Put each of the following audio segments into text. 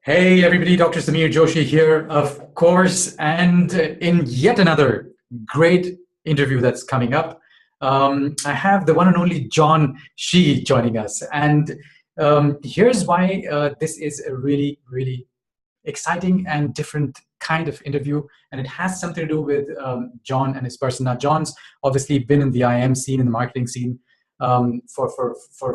Hey everybody, Dr. Samir Joshi here, of course, and in yet another great interview that's coming up, I have the one and only John Shea joining us. And here's why this is a really, really exciting and different kind of interview, and it has something to do with John and his person. Now, John's obviously been in the IM scene, in the marketing scene, for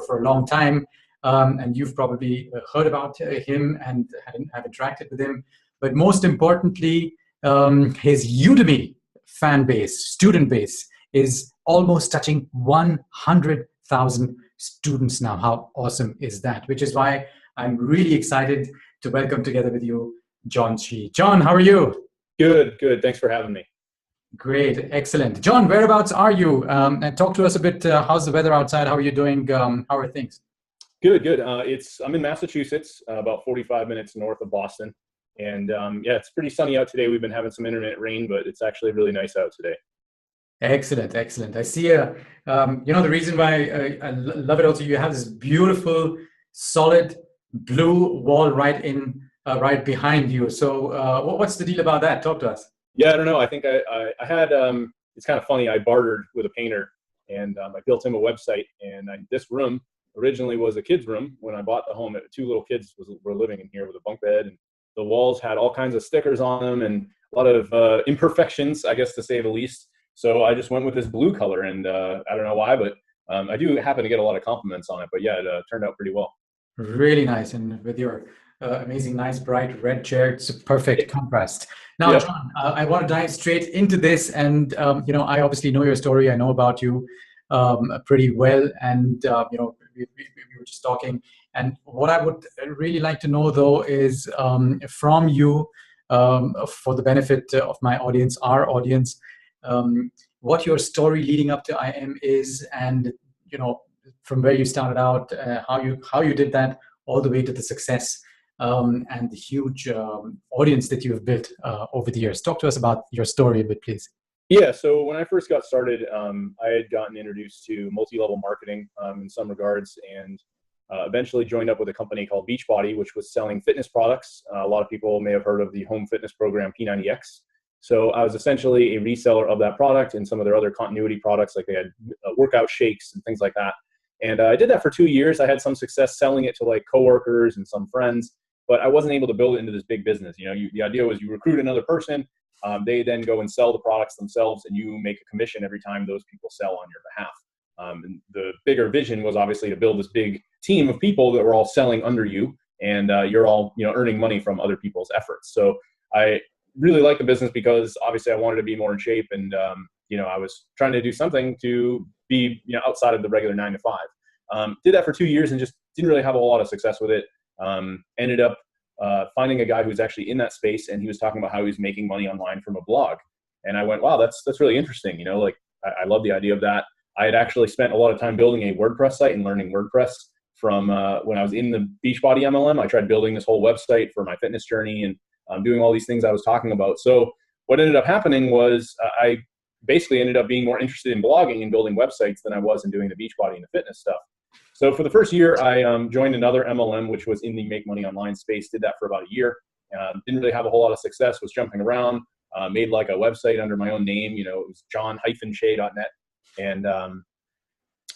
a long time, and you've probably heard about him and have interacted with him. But most importantly, his Udemy fan base, student base, is almost touching 100,000 students now. How awesome is that? Which is why I'm really excited to welcome together with you John Shea. John, how are you? Good, good. Thanks for having me. Great, excellent. John, whereabouts are you? And talk to us a bit. How's the weather outside? How are you doing? How are things? Good, good. I'm in Massachusetts, about 45 minutes north of Boston, and yeah, it's pretty sunny out today. We've been having some intermittent rain, but it's actually really nice out today. Excellent, excellent. I see the reason why I love it also, you have this beautiful, solid blue wall right behind you. So what's the deal about that? Talk to us. Yeah, I don't know. I think I had, it's kind of funny. I bartered with a painter, and I built him a website, and this room originally was a kid's room. When I bought the home, two little kids were living in here with a bunk bed, and the walls had all kinds of stickers on them and a lot of imperfections, I guess, to say the least. So I just went with this blue color, and I don't know why, but I do happen to get a lot of compliments on it. But yeah, it turned out pretty well. Really nice, and with your amazing, nice, bright red chair, it's a perfect contrast. Now, Yeah. John, I want to dive straight into this, and I obviously know your story. I know about you pretty well, and we were just talking. And what I would really like to know, though, is from you, for the benefit of my audience, our audience, what your story leading up to IM is, and from where you started out, how you did that all the way to the success, and the huge audience that you have built over the years. Talk to us about your story a bit, please. Yeah, so when I first got started, I had gotten introduced to multi-level marketing in some regards, and eventually joined up with a company called Beachbody, which was selling fitness products. A lot of people may have heard of the home fitness program P90X. So I was essentially a reseller of that product and some of their other continuity products, like they had workout shakes and things like that. And I did that for 2 years. I had some success selling it to like coworkers and some friends, but I wasn't able to build it into this big business. The idea was you recruit another person, they then go and sell the products themselves, and you make a commission every time those people sell on your behalf. And the bigger vision was obviously to build this big team of people that were all selling under you, and you're all earning money from other people's efforts. So I really liked the business because obviously I wanted to be more in shape, and I was trying to do something to be outside of the regular 9 to 5. Did that for 2 years and just didn't really have a lot of success with it. Ended up finding a guy who was actually in that space, and he was talking about how he was making money online from a blog. And I went, wow, that's really interesting. I love the idea of that. I had actually spent a lot of time building a WordPress site and learning WordPress from when I was in the Beachbody MLM. I tried building this whole website for my fitness journey and doing all these things I was talking about. So what ended up happening was I basically ended up being more interested in blogging and building websites than I was in doing the Beachbody and the fitness stuff. So for the first year, I joined another MLM, which was in the Make Money Online space, did that for about a year. Didn't really have a whole lot of success, was jumping around, made like a website under my own name. It was john-shea.net. And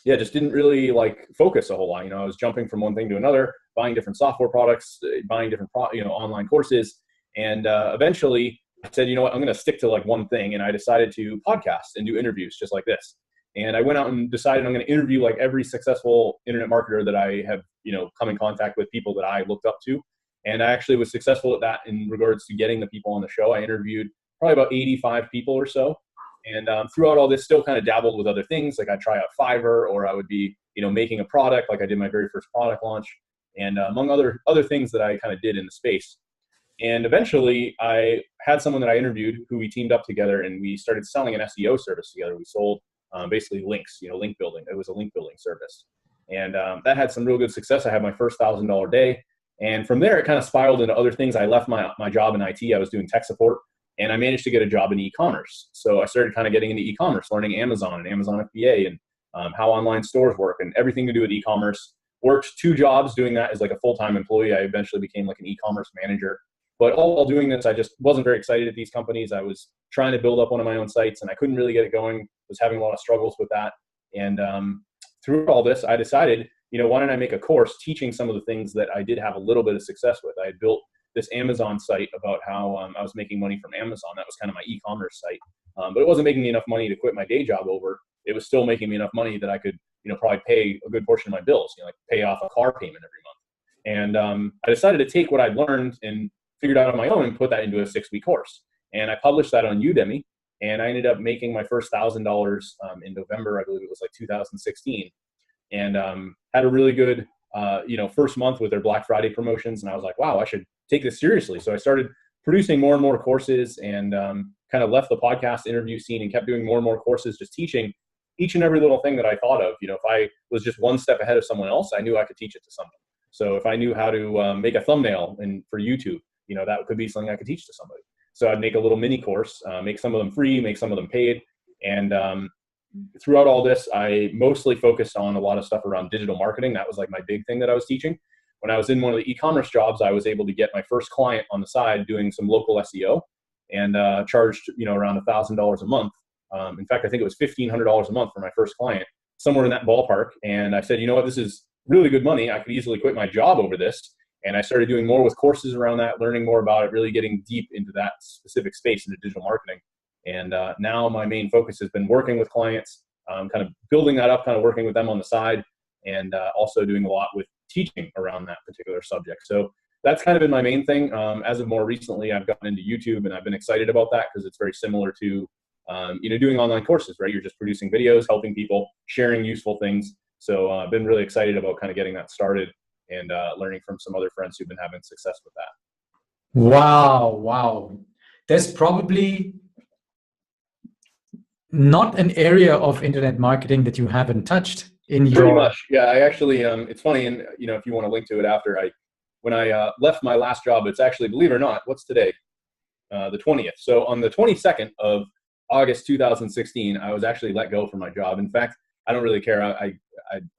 yeah, just didn't really like focus a whole lot. I was jumping from one thing to another, buying different software products, buying different online courses. And eventually I said, you know what, I'm going to stick to like one thing. And I decided to podcast and do interviews just like this. And I went out and decided I'm going to interview like every successful internet marketer that I have, come in contact with, people that I looked up to. And I actually was successful at that in regards to getting the people on the show. I interviewed probably about 85 people or so. And throughout all this, still kind of dabbled with other things. Like I'd try out Fiverr, or I would be, making a product. Like I did my very first product launch, and among other things that I kind of did in the space. And eventually I had someone that I interviewed who we teamed up together, and we started selling an SEO service together. We sold basically links, link building. It was a link building service. And that had some real good success. I had my first $1,000 day. And from there, it kind of spiraled into other things. I left my job in IT. I was doing tech support, and I managed to get a job in e-commerce. So I started kind of getting into e-commerce, learning Amazon and Amazon FBA, and how online stores work and everything to do with e-commerce. worked 2 jobs doing that as like a full-time employee. I eventually became like an e-commerce manager. But all while doing this, I just wasn't very excited at these companies. I was trying to build up one of my own sites, and I couldn't really get it going. Was having a lot of struggles with that. And through all this, I decided, why don't I make a course teaching some of the things that I did have a little bit of success with. I had built this Amazon site about how I was making money from Amazon. That was kind of my e-commerce site. But it wasn't making me enough money to quit my day job over. It was still making me enough money that I could, probably pay a good portion of my bills, like pay off a car payment every month. And I decided to take what I'd learned and figured out on my own and put that into a 6-week course. And I published that on Udemy, and I ended up making my first $1,000 in November, I believe it was like 2016, and had a really good, first month with their Black Friday promotions. And I was like, wow, I should take this seriously. So I started producing more and more courses, and kind of left the podcast interview scene and kept doing more and more courses, just teaching each and every little thing that I thought of. If I was just one step ahead of someone else, I knew I could teach it to someone. So if I knew how to make a thumbnail for YouTube, that could be something I could teach to somebody. So I'd make a little mini course, make some of them free, make some of them paid. And throughout all this, I mostly focused on a lot of stuff around digital marketing. That was like my big thing that I was teaching. When I was in one of the e-commerce jobs, I was able to get my first client on the side doing some local SEO, and charged, around $1,000 a month. In fact, I think it was $1,500 a month for my first client, somewhere in that ballpark. And I said, what, this is really good money. I could easily quit my job over this. And I started doing more with courses around that, learning more about it, really getting deep into that specific space into digital marketing. And now my main focus has been working with clients, kind of building that up, kind of working with them on the side, and also doing a lot with teaching around that particular subject. So that's kind of been my main thing. As of more recently, I've gotten into YouTube, and I've been excited about that because it's very similar to, doing online courses, right? You're just producing videos, helping people, sharing useful things. So I've been really excited about kind of getting that started, and learning from some other friends who've been having success with that. Wow. There's probably not an area of internet marketing that you haven't touched in your... Pretty much. Yeah, I actually, it's funny, and if you want to link to it after, when I left my last job, it's actually, believe it or not, what's today? The 20th. So on the 22nd of August 2016, I was actually let go from my job. In fact, I don't really care.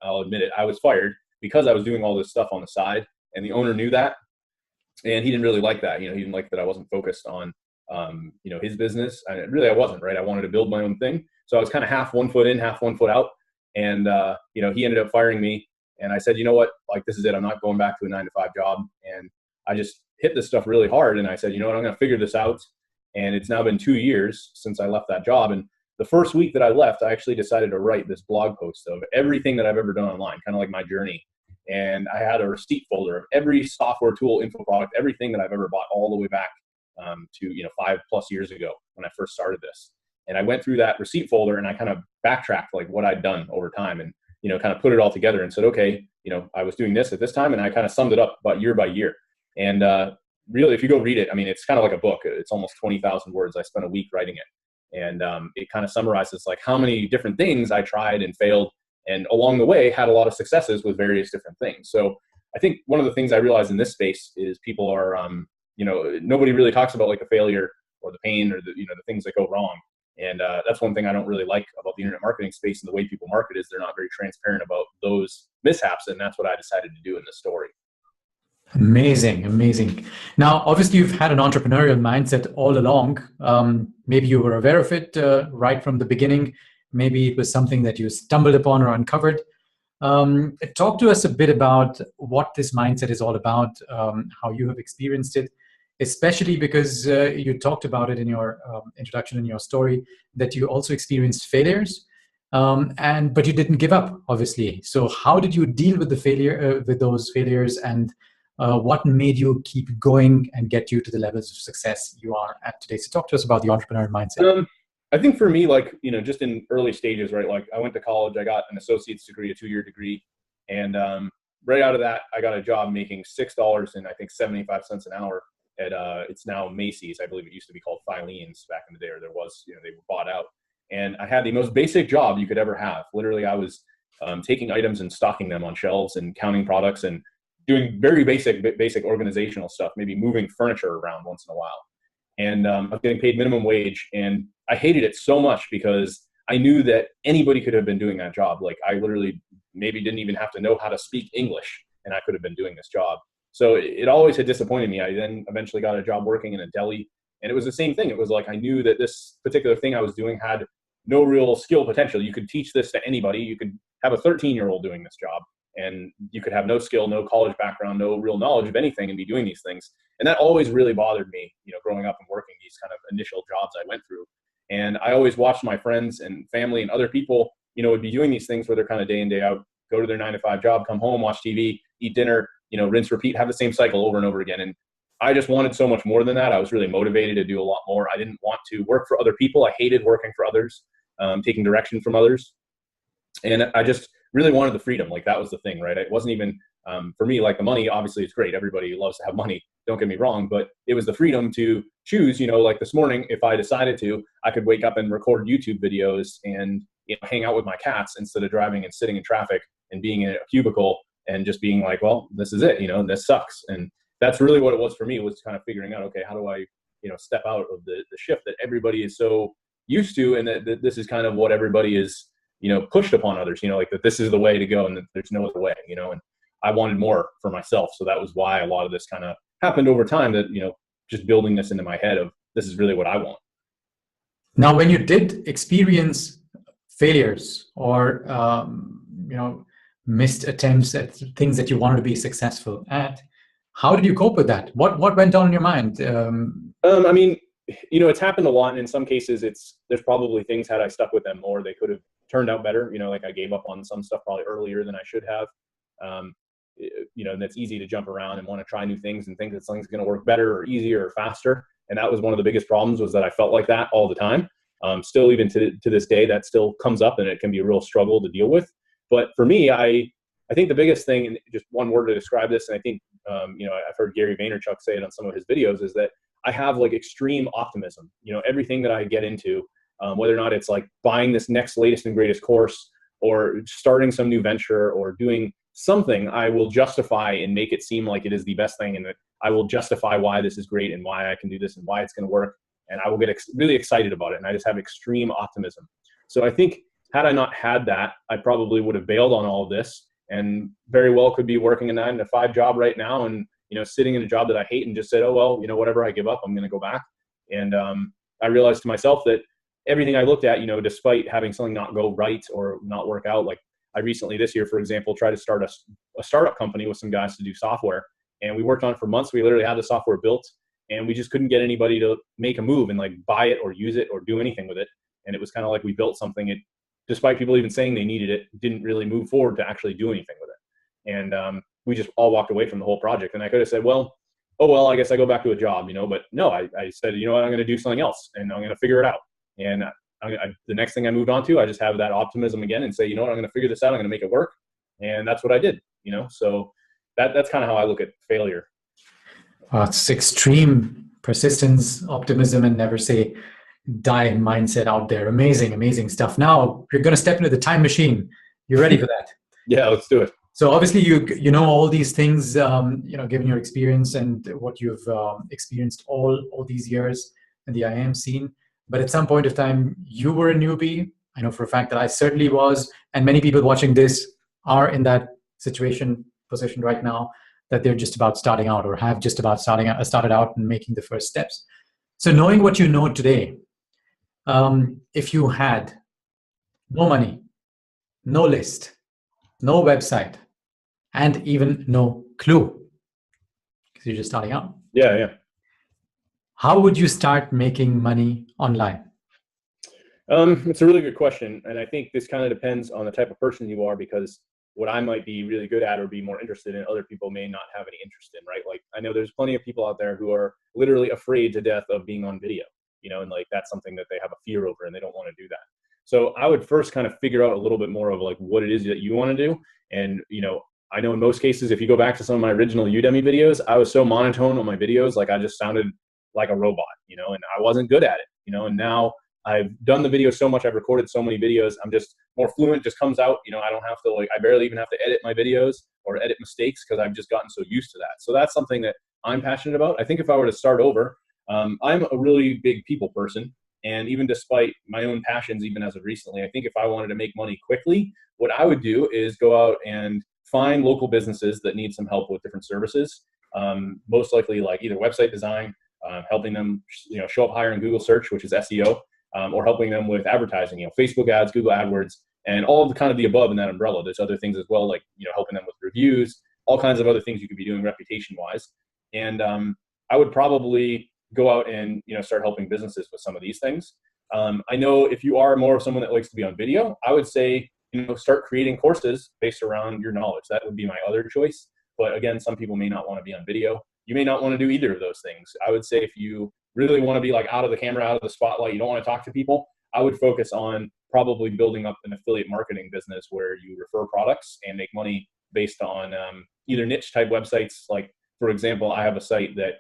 I'll admit it. I was fired because I was doing all this stuff on the side, and the owner knew that, and he didn't really like that. He didn't like that I wasn't focused on, his business. I wasn't, right? I wanted to build my own thing. So I was kind of half one foot in, half one foot out. And, he ended up firing me, and I said, what, like, this is it. I'm not going back to a 9-to-5 job. And I just hit this stuff really hard. And I said, what, I'm going to figure this out. And it's now been 2 years since I left that job. And the first week that I left, I actually decided to write this blog post of everything that I've ever done online, kind of like my journey. And I had a receipt folder of every software tool, info product, everything that I've ever bought all the way back to 5+ years ago when I first started this. And I went through that receipt folder, and I kind of backtracked like what I'd done over time, and kind of put it all together and said, okay, I was doing this at this time, and I kind of summed it up about year by year. And really, if you go read it, it's kind of like a book. It's almost 20,000 words. I spent a week writing it, and it kind of summarizes like how many different things I tried and failed, and along the way had a lot of successes with various different things. So I think one of the things I realized in this space is people are, nobody really talks about like the failure or the pain or the things that go wrong. And that's one thing I don't really like about the internet marketing space and the way people market is they're not very transparent about those mishaps. And that's what I decided to do in this story. Amazing. Now, obviously, you've had an entrepreneurial mindset all along. Maybe you were aware of it right from the beginning. Maybe it was something that you stumbled upon or uncovered. Talk to us a bit about what this mindset is all about, how you have experienced it, especially because you talked about it in your introduction, in your story, that you also experienced failures, but you didn't give up, obviously. So how did you deal with with those failures, and what made you keep going and get you to the levels of success you are at today? So talk to us about the entrepreneurial mindset. I think for me, just in early stages, right? Like I went to college, I got an associate's degree, a 2-year degree. And right out of that, I got a job making $6 and I think 75 cents an hour at, it's now Macy's. I believe it used to be called Filene's back in the day, or there was, they were bought out. And I had the most basic job you could ever have. Literally, I was taking items and stocking them on shelves and counting products and doing very basic organizational stuff, maybe moving furniture around once in a while. And I was getting paid minimum wage, and I hated it so much because I knew that anybody could have been doing that job. Like I literally, maybe didn't even have to know how to speak English, and I could have been doing this job. So it always had disappointed me. I then eventually got a job working in a deli, and it was the same thing. It was like I knew that this particular thing I was doing had no real skill potential. You could teach this to anybody. You could have a 13-year-old doing this job, and you could have no skill, no college background, no real knowledge of anything, and be doing these things. And that always really bothered me, growing up and working these kind of initial jobs I went through. And I always watched my friends and family and other people, would be doing these things where they're kind of day in, day out, go to their 9-to-5 job, come home, watch TV, eat dinner, rinse, repeat, have the same cycle over and over again. And I just wanted so much more than that. I was really motivated to do a lot more. I didn't want to work for other people. I hated working for others, taking direction from others. And I just really wanted the freedom. Like, that was the thing, right? It wasn't even, for me, like, the money obviously is great. Everybody loves to have money. Don't get me wrong, but it was the freedom to choose, like this morning, if I decided to, I could wake up and record YouTube videos and hang out with my cats instead of driving and sitting in traffic and being in a cubicle and just being like, well, this is it, and this sucks. And that's really what it was for me, was kind of figuring out, okay, how do I, step out of the shift that everybody is so used to, and that this is kind of what everybody is, pushed upon others, like that this is the way to go and that there's no other way, and I wanted more for myself. So that was why a lot of this kind of happened over time, that, just building this into my head of, this is really what I want. Now, when you did experience failures or, missed attempts at things that you wanted to be successful at, how did you cope with that? What went on in your mind? I mean, it's happened a lot. And in some cases, there's probably things, had I stuck with them, or they could have turned out better. Like, I gave up on some stuff probably earlier than I should have. And it's easy to jump around and want to try new things and think that something's going to work better or easier or faster. And that was one of the biggest problems, was that I felt like that all the time. Still, even to this day, that still comes up, and it can be a real struggle to deal with. But for me, I think the biggest thing, and just one word to describe this, and I think, I've heard Gary Vaynerchuk say it on some of his videos, is that I have like extreme optimism. Everything that I get into, whether or not it's like buying this next latest and greatest course, or starting some new venture, or doing something, I will justify and make it seem like it is the best thing, and that I will justify why this is great and why I can do this and why it's going to work. And I will get really excited about it. And I just have extreme optimism. So I think, had I not had that, I probably would have bailed on all of this, and very well could be working a 9-to-5 job right now, and, sitting in a job that I hate, and just said, oh, well, whatever I give up, I'm going to go back. And I realized to myself that everything I looked at, despite having something not go right or not work out, like I recently this year, for example, tried to start a startup company with some guys to do software. And we worked on it for months. We literally had the software built, and we just couldn't get anybody to make a move and like buy it or use it or do anything with it. And it was kind of like we built something, it, despite people even saying they needed it, didn't really move forward to actually do anything with it. And we just all walked away from the whole project. And I could have said, well, I guess I go back to a job, but no, I said, what, I'm going to do something else, and I'm going to figure it out. And the next thing I moved on to, I just have that optimism again and say, what, I'm going to figure this out. I'm going to make it work. And that's what I did, so that's kind of how I look at failure. It's extreme persistence, optimism, and never say die mindset out there. Amazing, amazing stuff. Now you're going to step into the time machine. You ready for that? Yeah, let's do it. So obviously you know all these things, given your experience and what you've experienced all these years in the IAM scene. But at some point of time, you were a newbie. I know for a fact that I certainly was, and many people watching this are in that position right now, that they're just about starting out, or have just about started out and making the first steps. So knowing what you know today, if you had no money, no list, no website, and even no clue, because you're just starting out. Yeah. How would you start making money online? It's a really good question. And I think this kind of depends on the type of person you are, because what I might be really good at or be more interested in, other people may not have any interest in, right? Like, I know there's plenty of people out there who are literally afraid to death of being on video, and like that's something that they have a fear over and they don't want to do that. So I would first kind of figure out a little bit more of like what it is that you want to do. And, I know in most cases, if you go back to some of my original Udemy videos, I was so monotone on my videos, like I just sounded like a robot, and I wasn't good at it, and now I've done the video so much, I've recorded so many videos, I'm just more fluent, just comes out, I don't have to I barely even have to edit my videos or edit mistakes, because I've just gotten so used to that. So that's something that I'm passionate about. I think if I were to start over, I'm a really big people person, And even despite my own passions, even as of recently, I think if I wanted to make money quickly, what I would do is go out and find local businesses that need some help with different services. Most likely like either website design, helping them, show up higher in Google search, which is SEO, or helping them with advertising, Facebook ads, Google AdWords, and all of the kind of the above in that umbrella. There's other things as well, like, helping them with reviews, all kinds of other things you could be doing reputation wise. And I would probably go out and, start helping businesses with some of these things. I know if you are more of someone that likes to be on video, I would say, start creating courses based around your knowledge. That would be my other choice. But again, some people may not want to be on video. You may not want to do either of those things. I would say if you really want to be like out of the camera, out of the spotlight, you don't want to talk to people, I would focus on probably building up an affiliate marketing business where you refer products and make money based on either niche type websites. Like, for example, I have a site that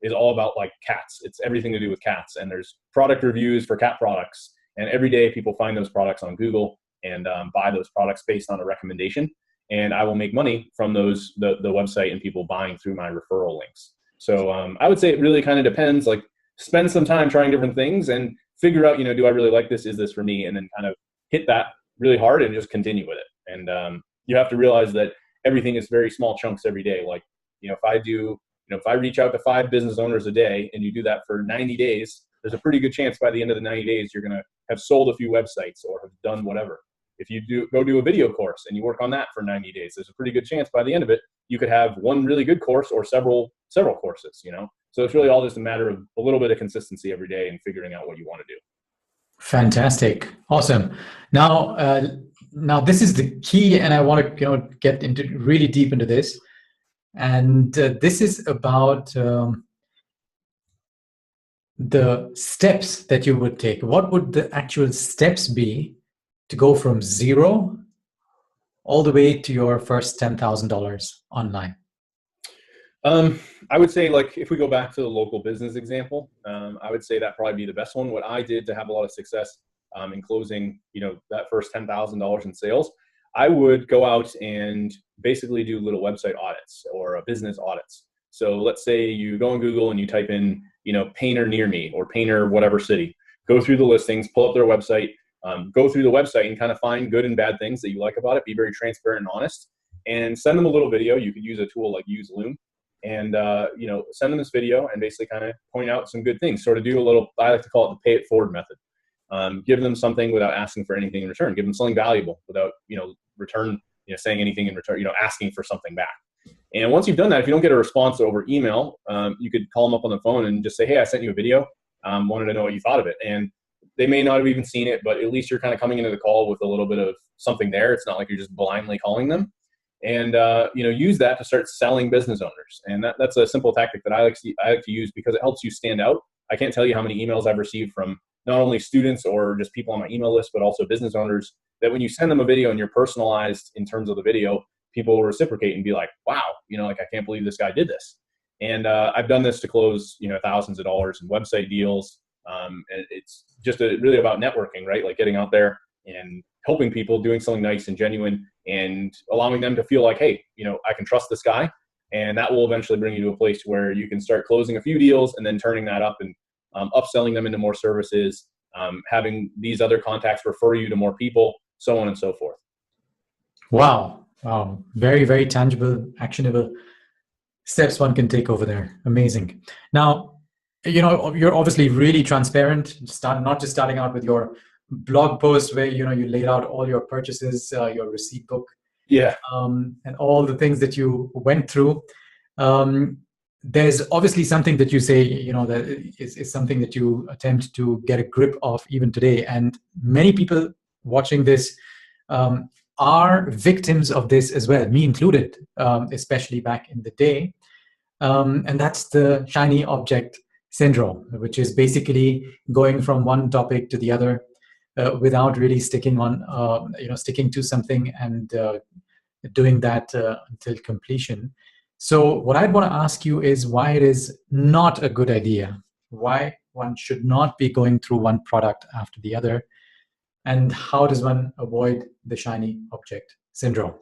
is all about like cats. It's everything to do with cats. And there's product reviews for cat products. And every day people find those products on Google and buy those products based on a recommendation. And I will make money from those, the website and people buying through my referral links. So I would say it really kind of depends. Like, spend some time trying different things and figure out, do I really like this? Is this for me? And then kind of hit that really hard and just continue with it. And you have to realize that everything is very small chunks every day. Like, if I reach out to 5 business owners a day and you do that for 90 days, there's a pretty good chance by the end of the 90 days, you're going to have sold a few websites or have done whatever. If you go do a video course and you work on that for 90 days, there's a pretty good chance by the end of it, you could have one really good course or several courses, So it's really all just a matter of a little bit of consistency every day and figuring out what you want to do. Fantastic. Awesome. Now this is the key, and I want to, get into really deep into this. And this is about the steps that you would take. What would the actual steps be to go from zero all the way to your first $10,000 online? I would say, like, if we go back to the local business example, I would say that probably be the best one. What I did to have a lot of success in closing, that first $10,000 in sales, I would go out and basically do little website audits or business audits. So let's say you go on Google and you type in, painter near me or painter whatever city, go through the listings, pull up their website, go through the website and kind of find good and bad things that you like about it. Be very transparent and honest, and send them a little video. You could use a tool like Use Loom, and send them this video and basically kind of point out some good things. Sort of do a little, I like to call it the pay it forward method. Give them something without asking for anything in return. Give them something valuable without return, saying anything in return, asking for something back. And once you've done that, if you don't get a response over email, you could call them up on the phone and just say, hey, I sent you a video. Wanted to know what you thought of it. And they may not have even seen it, but at least you're kind of coming into the call with a little bit of something there. It's not like you're just blindly calling them. And use that to start selling business owners. And that's a simple tactic that I like to use because it helps you stand out. I can't tell you how many emails I've received from not only students or just people on my email list, but also business owners, that when you send them a video and you're personalized in terms of the video, people will reciprocate and be like, wow, I can't believe this guy did this. And I've done this to close, thousands of dollars in website deals. And it's just really about networking, right? Like getting out there and helping people, doing something nice and genuine, and allowing them to feel like, hey, I can trust this guy. And that will eventually bring you to a place where you can start closing a few deals and then turning that up and upselling them into more services, having these other contacts refer you to more people, so on and so forth. Wow. Very, very tangible, actionable steps one can take over there. Amazing. Now, you're obviously really transparent, not just starting out with your blog post where, you laid out all your purchases, your receipt book, and all the things that you went through. There's obviously something that you say, that is something that you attempt to get a grip of even today. And many people watching this are victims of this as well, me included, especially back in the day. And that's the shiny object syndrome, which is basically going from one topic to the other without really sticking to something and doing that until completion. So what I'd want to ask you is why it is not a good idea, why one should not be going through one product after the other, and how does one avoid the shiny object syndrome?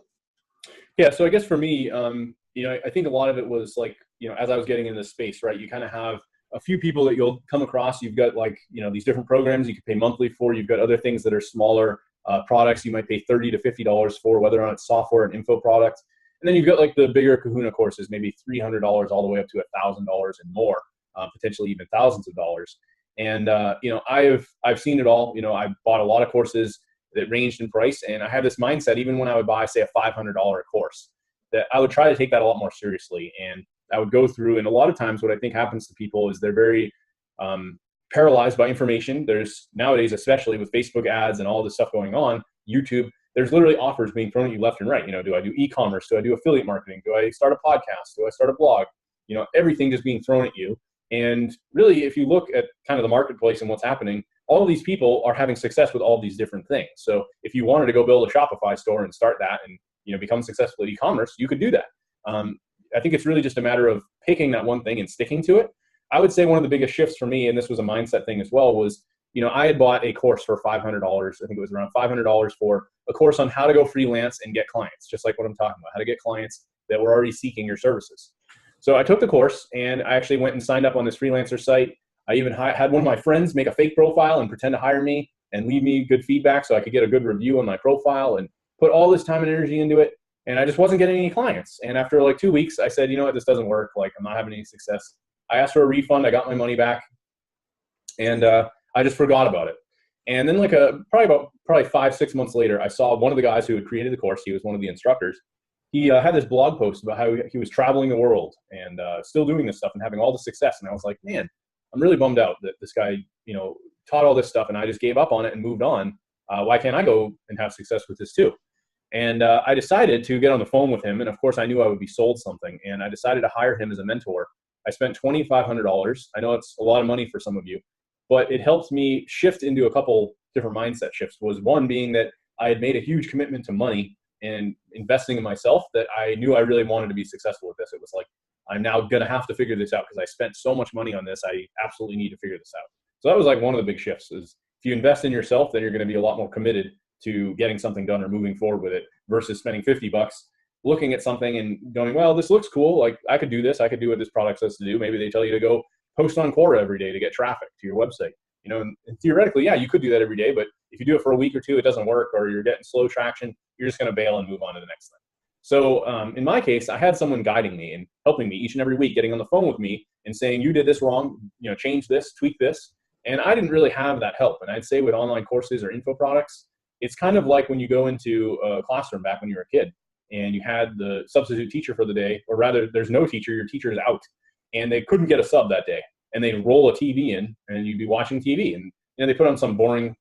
Yeah, so I guess for me, I think a lot of it was like, as I was getting in this space, right, you kind of have a few people that you'll come across. You've got like, these different programs you can pay monthly for. You've got other things that are smaller products you might pay $30 to $50 for, whether or not it's software and info products. And then you've got like the bigger kahuna courses, maybe $300 all the way up to $1,000 and more, potentially even thousands of dollars. And, I've seen it all. I bought a lot of courses that ranged in price. And I had this mindset, even when I would buy, say, a $500 course, that I would try to take that a lot more seriously. And I would go through, and a lot of times what I think happens to people is they're very paralyzed by information. There's nowadays, especially with Facebook ads and all this stuff going on, YouTube, there's literally offers being thrown at you left and right. Do I do e-commerce? Do I do affiliate marketing? Do I start a podcast? Do I start a blog? Everything just being thrown at you. And really, if you look at kind of the marketplace and what's happening, all of these people are having success with all these different things. So if you wanted to go build a Shopify store and start that and become successful at e-commerce, you could do that. I think it's really just a matter of picking that one thing and sticking to it. I would say one of the biggest shifts for me, and this was a mindset thing as well, was I had bought a course for $500. I think it was around $500 for a course on how to go freelance and get clients, just like what I'm talking about, how to get clients that were already seeking your services. So I took the course and I actually went and signed up on this freelancer site. I even had one of my friends make a fake profile and pretend to hire me and leave me good feedback so I could get a good review on my profile, and put all this time and energy into it. And I just wasn't getting any clients. And after like 2 weeks, I said, you know what, this doesn't work. Like, I'm not having any success. I asked for a refund. I got my money back, and I just forgot about it. And then like probably 5-6 months later, I saw one of the guys who had created the course. He was one of the instructors. He had this blog post about how he was traveling the world and still doing this stuff and having all the success. And I was like, man, I'm really bummed out that this guy, taught all this stuff and I just gave up on it and moved on. Why can't I go and have success with this too? And I decided to get on the phone with him. And of course, I knew I would be sold something. And I decided to hire him as a mentor. I spent $2,500. I know it's a lot of money for some of you, but it helped me shift into a couple different mindset shifts. Was one being that I had made a huge commitment to money and investing in myself, that I knew I really wanted to be successful with this. It was like, I'm now going to have to figure this out because I spent so much money on this. I absolutely need to figure this out. So that was like one of the big shifts, is if you invest in yourself, then you're going to be a lot more committed to getting something done or moving forward with it, versus spending $50 looking at something and going, well, this looks cool. Like, I could do this. I could do what this product says to do. Maybe they tell you to go post on Quora every day to get traffic to your website. And theoretically, yeah, you could do that every day, but if you do it for a week or two, it doesn't work, or you're getting slow traction, you're just going to bail and move on to the next thing. So in my case, I had someone guiding me and helping me each and every week, getting on the phone with me and saying, you did this wrong, change this, tweak this. And I didn't really have that help. And I'd say with online courses or info products, it's kind of like when you go into a classroom back when you were a kid and you had the substitute teacher for the day, or rather there's no teacher, your teacher is out, and they couldn't get a sub that day. And they'd roll a TV in and you'd be watching TV, and they put on some boring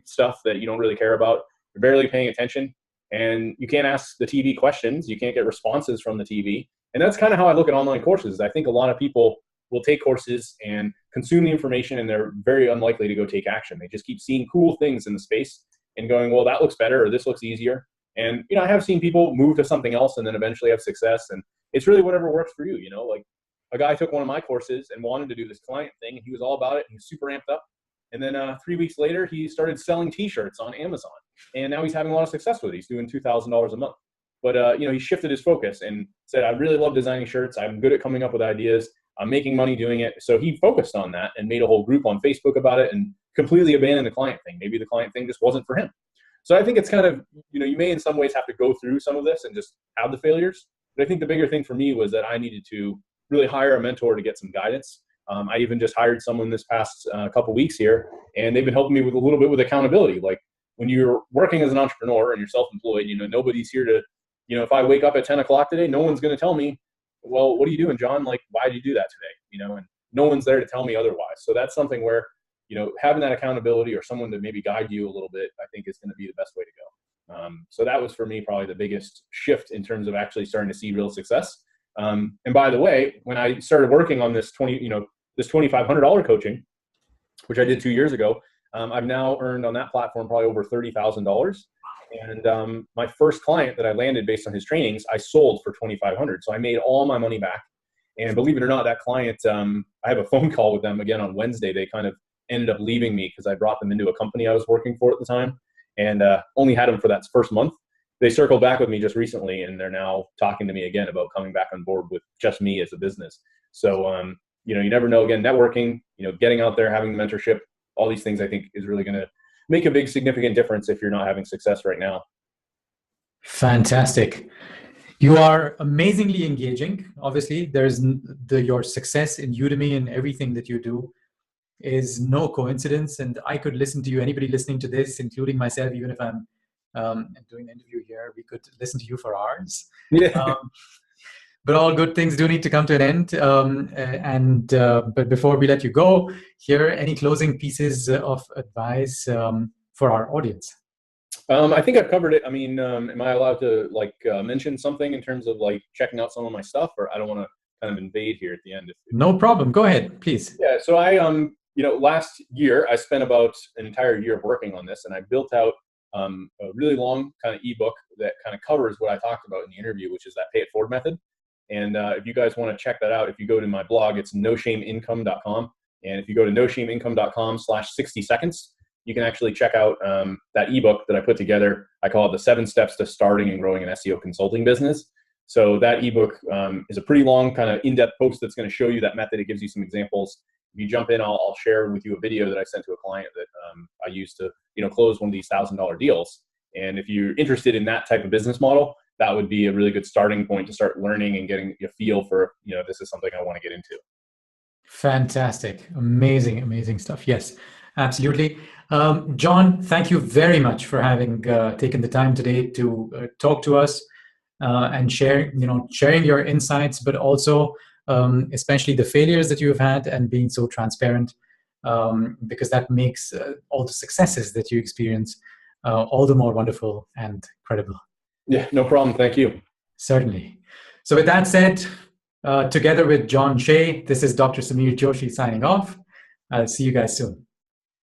stuff that you don't really care about. You're barely paying attention, and you can't ask the TV questions. You can't get responses from the TV. And that's kind of how I look at online courses. I think a lot of people will take courses and consume the information, and they're very unlikely to go take action. They just keep seeing cool things in the space and going, well, that looks better, or this looks easier. And, I have seen people move to something else and then eventually have success. And it's really whatever works for you. Like, a guy took one of my courses and wanted to do this client thing, and he was all about it. He was super amped up. And then 3 weeks later, he started selling T-shirts on Amazon. And now he's having a lot of success with it. He's doing $2,000 a month. But, he shifted his focus and said, I really love designing shirts. I'm good at coming up with ideas. I'm making money doing it. So he focused on that and made a whole group on Facebook about it and completely abandoned the client thing. Maybe the client thing just wasn't for him. So I think it's kind of, you may in some ways have to go through some of this and just have the failures. But I think the bigger thing for me was that I needed to really hire a mentor to get some guidance. I even just hired someone this past couple weeks here, and they've been helping me with a little bit with accountability. Like, when you're working as an entrepreneur and you're self-employed, nobody's here to, if I wake up at 10 o'clock today, no one's going to tell me, well, what are you doing, John? Like, why did you do that today? And no one's there to tell me otherwise. So that's something where, having that accountability or someone to maybe guide you a little bit, I think is going to be the best way to go. So that was for me probably the biggest shift in terms of actually starting to see real success. And by the way, when I started working on this this $2,500 coaching, which I did 2 years ago, I've now earned on that platform probably over $30,000. And my first client that I landed based on his trainings, I sold for $2,500. So I made all my money back. And believe it or not, that client, I have a phone call with them again on Wednesday. They kind of ended up leaving me because I brought them into a company I was working for at the time, and only had them for that first month. They circled back with me just recently, and they're now talking to me again about coming back on board with just me as a business. So you never know. Again, networking, getting out there, having the mentorship, all these things I think is really going to make a big significant difference if you're not having success right now. Fantastic. You are amazingly engaging. Obviously, there's your success in Udemy and everything that you do is no coincidence. And I could listen to you, anybody listening to this, including myself, even if I'm doing an interview here, we could listen to you for hours. Yeah. But all good things do need to come to an end. But before we let you go, here, any closing pieces of advice for our audience? I think I've covered it. I mean, am I allowed to mention something in terms of checking out some of my stuff, or I don't want to kind of invade here at the end? No problem. Go ahead, please. Yeah. So I, last year I spent about an entire year working on this, and I built out a really long kind of ebook that kind of covers what I talked about in the interview, which is that pay it forward method. And if you guys want to check that out, if you go to my blog, it's noshameincome.com. And if you go to noshameincome.com/60 seconds, you can actually check out that ebook that I put together. I call it the 7 steps to starting and growing an SEO consulting business. So that ebook is a pretty long kind of in-depth post that's going to show you that method. It gives you some examples. If you jump in, I'll share with you a video that I sent to a client that I used to close one of these $1,000 deals. And if you're interested in that type of business model, that would be a really good starting point to start learning and getting a feel for, this is something I want to get into. Fantastic. Amazing, amazing stuff. Yes, absolutely. John, thank you very much for having taken the time today to talk to us and sharing your insights, but also especially the failures that you have had and being so transparent, because that makes all the successes that you experience all the more wonderful and credible. Yeah, no problem. Thank you. Certainly. So with that said, together with John Shea, this is Dr. Samir Joshi signing off. I'll see you guys soon.